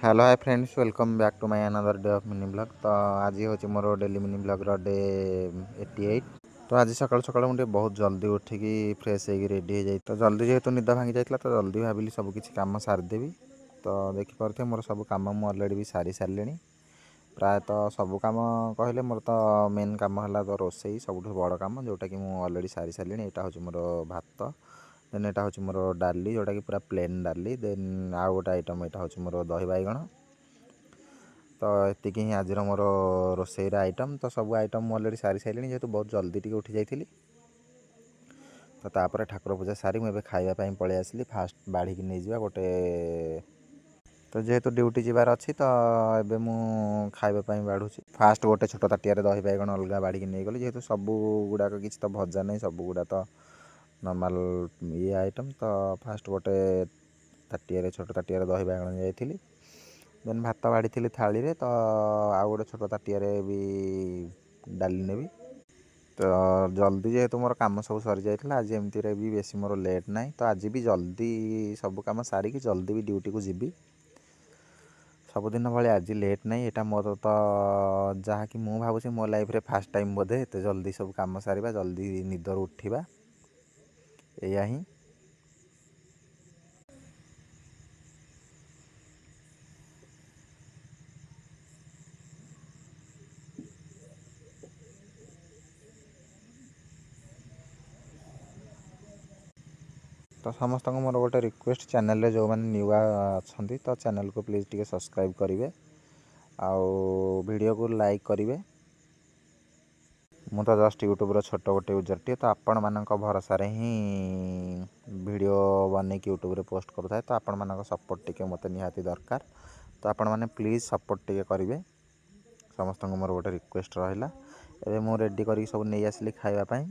Hello hi friends, welcome back to my another day of mini blog. तो आज हूँ मोर डेली मिनी ब्लॉग डे 88। तो आज सकाल सकाल मुझे बहुत जल्दी उठिकी फ्रेश होगी रेडी हो जाए। तो जल्दी जेहेतु निद भांगी जाता तो जल्दी भाविली सब किसी कम सारिदेवी। तो देखिपे मोर सब कम मु अलरेडी भी सारी सारे प्रायतः सब कम कहले मोर तो मेन कम है तो रोसई सब बड़ कम जोटा कि मुझे अलरेडी सारी सारे। यहाँ हूँ मोर भात, देन यहाँ हूँ मोर डाली जोटा कि पूरा प्लेन डाली, देन आउ गोटे आइटम यहाँ हूँ मोर दही बाइगण। तो ये ही आज मोर रोसईर आइटम। तो सब आइटम मुझे अलरेडी सारी सारे जेहेतु बहुत जल्दी टी उठी जाइली। तो तापर ठाकुर पूजा सारी मुझे खावाई पलि आसली। फास्ट बाढ़ी नहीं जावा गोटे, तो जेहेतु ड्यूटी जीवार अच्छी तो एबे मु खावाई बाढ़ुची। फास्ट गोटे छोट ताटिया दही बाइगण अलग बाढ़ी नहीं गली, जेहेतु सब गुड़ाक किसी तो भजा नहीं, सब गुड़ा तो नॉर्मल ये आइटम। तो फास्ट गोटे ताटिया छोट ताटिया दही बाइगण जाइली। देन भात बाढ़ी थी थाली रे, तो आउ गोटे छोट ताटिया भी डाली नेबी। तो जल्दी जेहेतु मोर कम सब सरी जाइए आज एमती भी बेसी मोर लेट ना, तो आज भी जल्दी सब कम सारिकी जल्दी भी ड्यूटी को जीवी। सबुदिन भाई आज लेट ना, यहाँ मोर तो जहाँ कि मुझे भावुँ मो लाइफ रे फास्ट टाइम बोधे एत जल्दी सब कम सारा जल्दी निदर उठा या ही। तो समस्त को मोर गोटे रिक्वेस्ट, चैनल जो मैंने न्यूआ अच्छा तो चैनल को प्लीज़ टी सब्सक्राइब करेंगे, आउ वीडियो को लाइक करेंगे। मु तो जस्ट यूट्यूब छोट गोटे यूजर टे, तो आपण मान भरोसा ही वीडियो बनैक यूट्यूब रे पोस्ट करूँ। तो आपण मान सपोर्ट टी मत निहाती दरकार। तो आपण मैंने प्लीज़ सपोर्ट टी करेंगे। समस्त को मोर गोटे रिक्वेस्ट रहा। एबे मु रेडी कर सब नहीं आसली खावाई।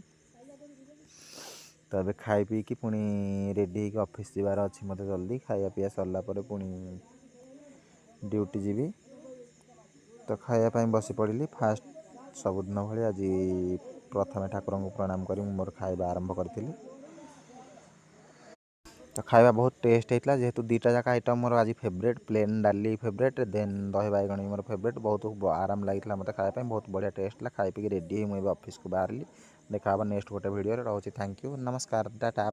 तो ये खाई पी कि पुणी रेडी होकर ऑफिस जीवार अच्छी मत जल्दी खाया पीया सरला पुणी ड्यूटी जीवी। तो खायापी बसी पड़ी फास्ट सबुदिन भाई आज प्रथम ठाकुर को प्रणाम कर मोर खाଇବା आरंभ करी। तो खाଇବା बहुत टेस्ट होता जेहेतु दुईटा जाक आइटम मोर आज फेवरेट, प्लेन डाली फेवरेट, देन दही बाइगण मोर फेवरेट। बहुत आराम लगी मत खायापी, बहुत बढ़िया टेस्ट है। खाई पी रेडी मुझे ऑफिस को बाहरली। देखा नेक्स्ट गोटे वीडियो रोचे। थैंक यू, नमस्कार, टाटा।